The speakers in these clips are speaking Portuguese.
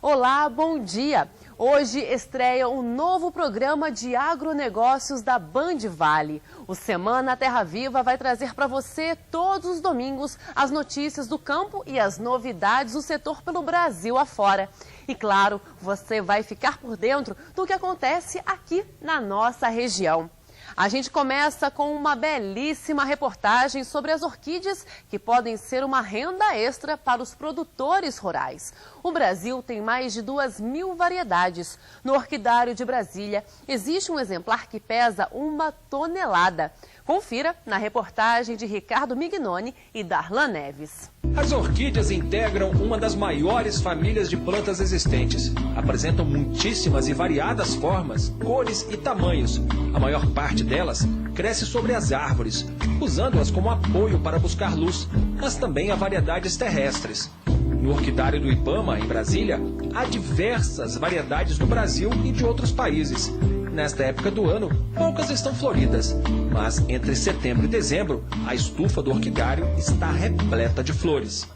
Olá, bom dia! Hoje estreia um novo programa de agronegócios da Band Vale. O Semana Terra Viva vai trazer para você todos os domingos as notícias do campo e as novidades do setor pelo Brasil afora. E claro, você vai ficar por dentro do que acontece aqui na nossa região. A gente começa com uma belíssima reportagem sobre as orquídeas que podem ser uma renda extra para os produtores rurais. O Brasil tem mais de 2.000 variedades. No Orquidário de Brasília, existe um exemplar que pesa 1 tonelada. Confira na reportagem de Ricardo Mignoni e Darlan Neves. As orquídeas integram uma das maiores famílias de plantas existentes. Apresentam muitíssimas e variadas formas, cores e tamanhos. A maior parte delas cresce sobre as árvores, usando-as como apoio para buscar luz, mas também há variedades terrestres. No Orquidário do Ibama, em Brasília, há diversas variedades do Brasil e de outros países. Nesta época do ano, poucas estão floridas, mas entre setembro e dezembro, a estufa do orquidário está repleta de flores.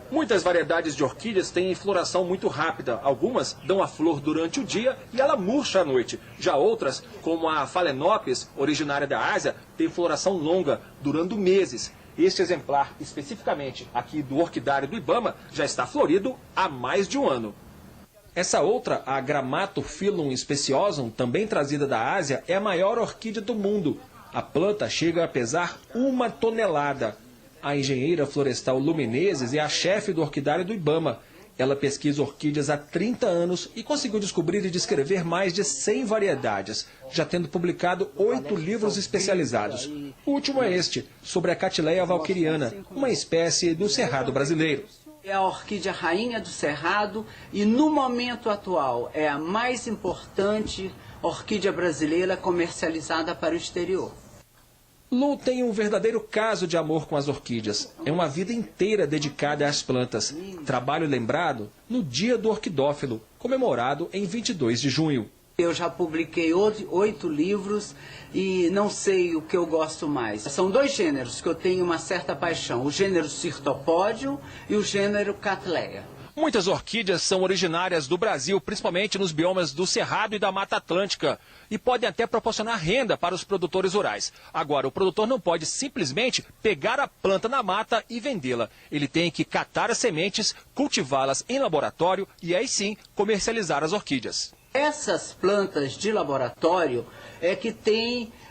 Muitas variedades de orquídeas têm floração muito rápida. Algumas dão a flor durante o dia e ela murcha à noite. Já outras, como a Phalaenopes, originária da Ásia, tem floração longa, durando meses. Este exemplar, especificamente aqui do Orquidário do Ibama, já está florido há mais de um ano. Essa outra, a Grammatophyllum speciosum, também trazida da Ásia, é a maior orquídea do mundo. A planta chega a pesar 1 tonelada. A engenheira florestal Lu Menezes é a chefe do Orquidário do Ibama. Ela pesquisa orquídeas há 30 anos e conseguiu descobrir e descrever mais de 100 variedades, já tendo publicado 8 livros especializados. O último é este, sobre a Cattleya valkyriana, uma espécie do cerrado brasileiro. É a orquídea rainha do cerrado e, no momento atual, é a mais importante orquídea brasileira comercializada para o exterior. Lu tem um verdadeiro caso de amor com as orquídeas. É uma vida inteira dedicada às plantas. Trabalho lembrado no Dia do Orquidófilo, comemorado em 22 de junho. Eu já publiquei 8 livros e não sei o que eu gosto mais. São 2 gêneros que eu tenho uma certa paixão, o gênero Cirtopódio e o gênero Cattleya. Muitas orquídeas são originárias do Brasil, principalmente nos biomas do Cerrado e da Mata Atlântica, e podem até proporcionar renda para os produtores rurais. Agora, o produtor não pode simplesmente pegar a planta na mata e vendê-la. Ele tem que catar as sementes, cultivá-las em laboratório e aí sim comercializar as orquídeas. Essas plantas de laboratório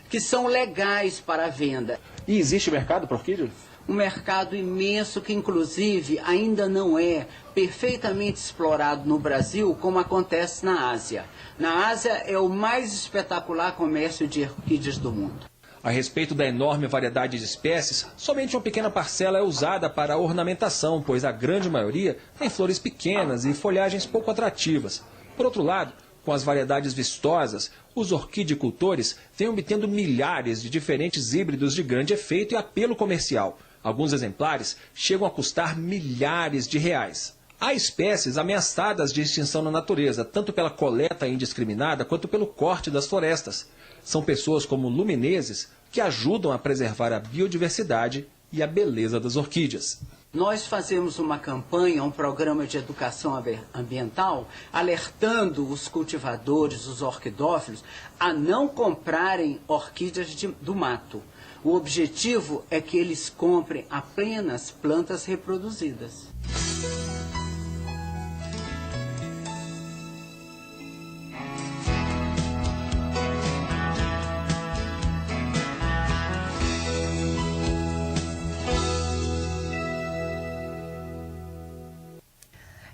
que são legais para a venda. E existe mercado para orquídea? Um mercado imenso que, inclusive, ainda não é perfeitamente explorado no Brasil, como acontece na Ásia. Na Ásia é o mais espetacular comércio de orquídeas do mundo. A respeito da enorme variedade de espécies, somente uma pequena parcela é usada para a ornamentação, pois a grande maioria tem flores pequenas e folhagens pouco atrativas. Por outro lado, com as variedades vistosas, os orquidicultores vêm obtendo milhares de diferentes híbridos de grande efeito e apelo comercial. Alguns exemplares chegam a custar milhares de reais. Há espécies ameaçadas de extinção na natureza, tanto pela coleta indiscriminada quanto pelo corte das florestas. São pessoas como Lu Menezes que ajudam a preservar a biodiversidade e a beleza das orquídeas. Nós fazemos uma campanha, um programa de educação ambiental, alertando os cultivadores, os orquidófilos, a não comprarem orquídeas do mato. O objetivo é que eles comprem apenas plantas reproduzidas.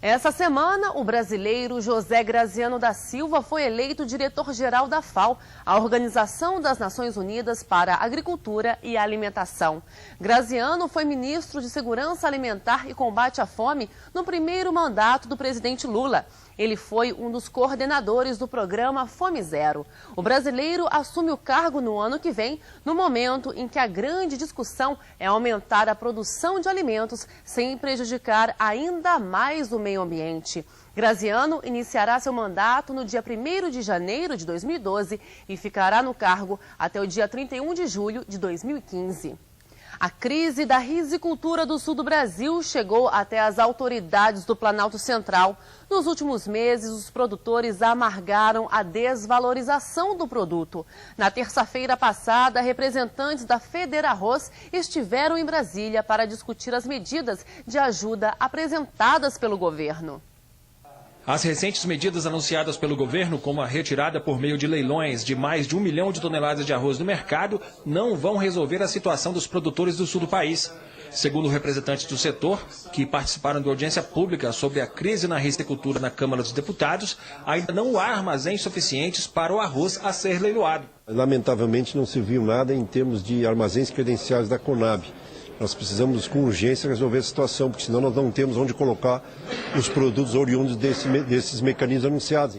Essa semana, o brasileiro José Graziano da Silva foi eleito diretor-geral da FAO, a Organização das Nações Unidas para a Agricultura e a Alimentação. Graziano foi ministro de Segurança Alimentar e Combate à Fome no primeiro mandato do presidente Lula. Ele foi um dos coordenadores do programa Fome Zero. O brasileiro assume o cargo no ano que vem, no momento em que a grande discussão é aumentar a produção de alimentos sem prejudicar ainda mais o meio ambiente. Graziano iniciará seu mandato no dia 1º de janeiro de 2012 e ficará no cargo até o dia 31 de julho de 2015. A crise da risicultura do sul do Brasil chegou até as autoridades do Planalto Central. Nos últimos meses, os produtores amargaram a desvalorização do produto. Na terça-feira passada, representantes da Federarroz estiveram em Brasília para discutir as medidas de ajuda apresentadas pelo governo. As recentes medidas anunciadas pelo governo, como a retirada por meio de leilões de mais de 1 milhão de toneladas de arroz do mercado, não vão resolver a situação dos produtores do sul do país. Segundo representantes do setor, que participaram de audiência pública sobre a crise na risicultura na Câmara dos Deputados, ainda não há armazéns suficientes para o arroz a ser leiloado. Lamentavelmente não se viu nada em termos de armazéns credenciais da Conab. Nós precisamos com urgência resolver a situação, porque senão nós não temos onde colocar os produtos oriundos desses mecanismos anunciados.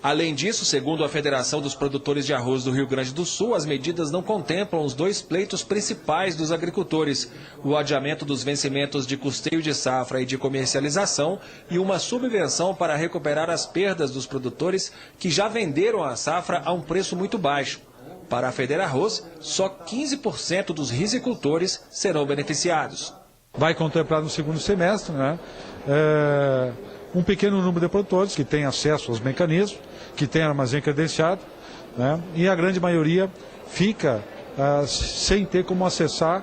Além disso, segundo a Federação dos Produtores de Arroz do Rio Grande do Sul, as medidas não contemplam os dois pleitos principais dos agricultores: o adiamento dos vencimentos de custeio de safra e de comercialização e uma subvenção para recuperar as perdas dos produtores que já venderam a safra a um preço muito baixo. Para a Federarroz, só 15% dos risicultores serão beneficiados. Vai contemplar no segundo semestre, um pequeno número de produtores que têm acesso aos mecanismos, que têm armazém credenciado, e a grande maioria fica sem ter como acessar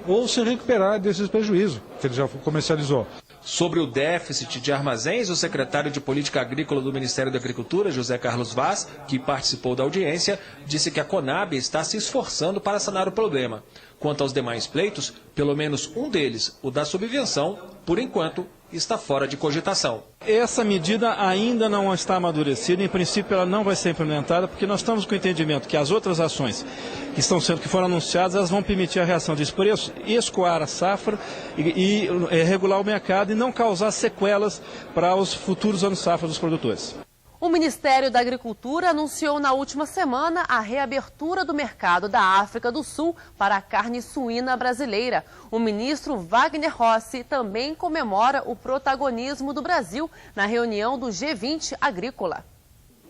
ou se recuperar desses prejuízos que ele já comercializou. Sobre o déficit de armazéns, o secretário de Política Agrícola do Ministério da Agricultura, José Carlos Vaz, que participou da audiência, disse que a Conab está se esforçando para sanar o problema. Quanto aos demais pleitos, pelo menos um deles, o da subvenção, por enquanto, está fora de cogitação. Essa medida ainda não está amadurecida, em princípio ela não vai ser implementada, porque nós estamos com o entendimento que as outras ações que foram anunciadas, elas vão permitir a reação desse preço, escoar a safra e regular o mercado e não causar sequelas para os futuros anos safra dos produtores. O Ministério da Agricultura anunciou na última semana a reabertura do mercado da África do Sul para a carne suína brasileira. O ministro Wagner Rossi também comemora o protagonismo do Brasil na reunião do G20 Agrícola.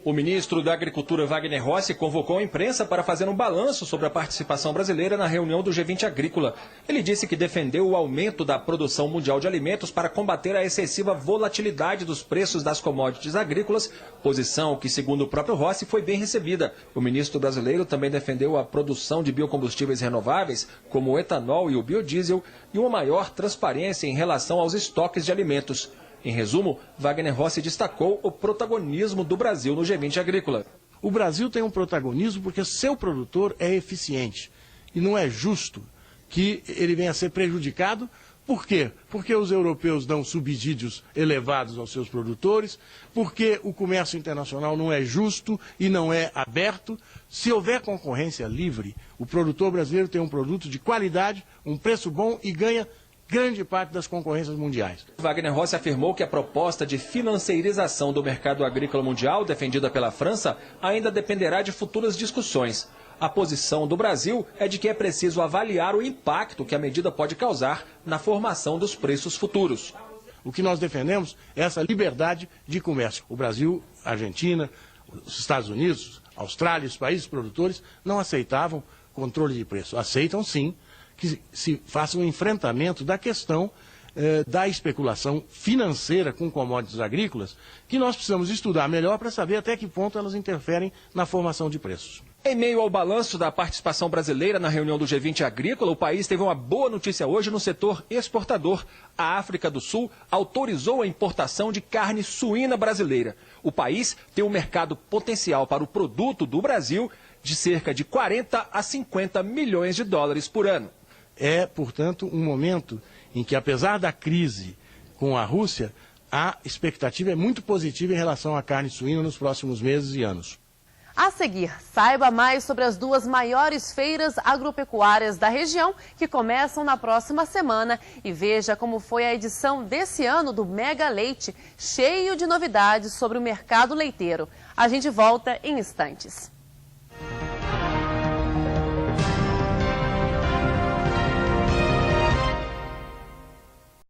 O ministro da Agricultura, Wagner Rossi, convocou a imprensa para fazer um balanço sobre a participação brasileira na reunião do G20 Agrícola. Ele disse que defendeu o aumento da produção mundial de alimentos para combater a excessiva volatilidade dos preços das commodities agrícolas, posição que, segundo o próprio Rossi, foi bem recebida. O ministro brasileiro também defendeu a produção de biocombustíveis renováveis, como o etanol e o biodiesel, e uma maior transparência em relação aos estoques de alimentos. Em resumo, Wagner Rossi destacou o protagonismo do Brasil no G20 Agrícola. O Brasil tem um protagonismo porque seu produtor é eficiente. E não é justo que ele venha a ser prejudicado. Por quê? Porque os europeus dão subsídios elevados aos seus produtores, porque o comércio internacional não é justo e não é aberto. Se houver concorrência livre, o produtor brasileiro tem um produto de qualidade, um preço bom e ganha grande parte das concorrências mundiais. Wagner Rossi afirmou que a proposta de financeirização do mercado agrícola mundial, defendida pela França, ainda dependerá de futuras discussões. A posição do Brasil é de que é preciso avaliar o impacto que a medida pode causar na formação dos preços futuros. O que nós defendemos é essa liberdade de comércio. O Brasil, a Argentina, os Estados Unidos, a Austrália, os países produtores não aceitavam controle de preço. Aceitam sim que se faça um enfrentamento da questão da especulação financeira com commodities agrícolas, que nós precisamos estudar melhor para saber até que ponto elas interferem na formação de preços. Em meio ao balanço da participação brasileira na reunião do G20 Agrícola, o país teve uma boa notícia hoje no setor exportador. A África do Sul autorizou a importação de carne suína brasileira. O país tem um mercado potencial para o produto do Brasil de cerca de 40 a 50 milhões de dólares por ano. É, portanto, um momento em que, apesar da crise com a Rússia, a expectativa é muito positiva em relação à carne suína nos próximos meses e anos. A seguir, saiba mais sobre as duas maiores feiras agropecuárias da região, que começam na próxima semana, e veja como foi a edição desse ano do Mega Leite, cheio de novidades sobre o mercado leiteiro. A gente volta em instantes.